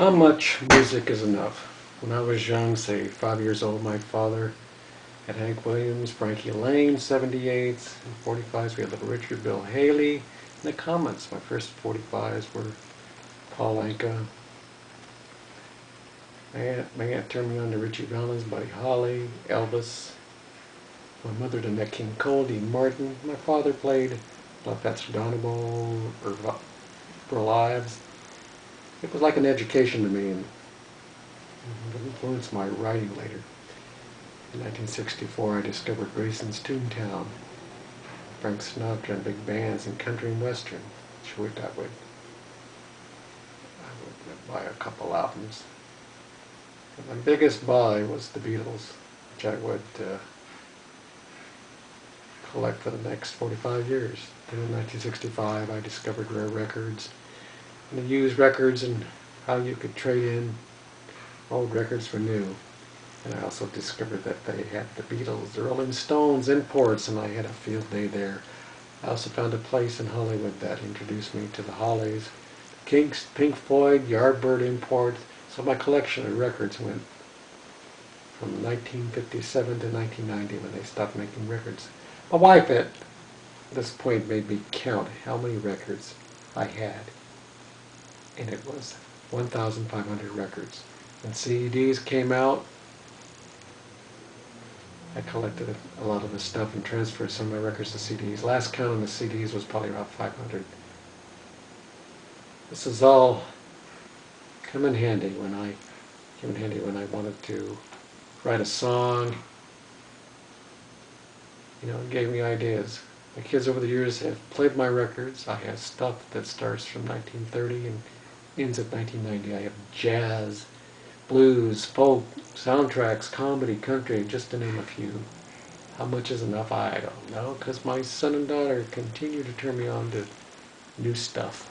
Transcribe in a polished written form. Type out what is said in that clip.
How much music is enough? When I was young, say 5 years old, my father had Hank Williams, Frankie Laine, 78s, and 45s. We had Little Richard, Bill Haley. In the comments, my first 45s were Paul Anka. My aunt turned me on to Richie Valens, Buddy Holly, Elvis. My mother to Nat King Cole, Dean Martin. My father played La Fats Donovan or For Lives. It was like an education to me, and it influenced my writing later. In 1964, I discovered Grayson's Toontown, Frank Sinatra and big bands in country and western. Sure, I would buy a couple albums. But my biggest buy was the Beatles, which I would collect for the next 45 years. Then in 1965, I discovered Rare Records and the used records and how you could trade in old records for new. And I also discovered that they had the Beatles, the Rolling Stones imports, and I had a field day there. I also found a place in Hollywood that introduced me to the Hollies, Kinks, Pink Floyd, Yardbird import. So my collection of records went from 1957 to 1990 when they stopped making records. My wife at this point made me count how many records I had, and it was 1,500 records. When CDs came out, I collected a lot of the stuff and transferred some of my records to CDs. Last count on the CDs was probably about 500. This is all come in handy when I wanted to write a song. It gave me ideas. My kids over the years have played my records. I have stuff that starts from 1930 and ends at 1990. I have jazz, blues, folk, soundtracks, comedy, country, just to name a few. How much is enough? I don't know, because my son and daughter continue to turn me on to new stuff.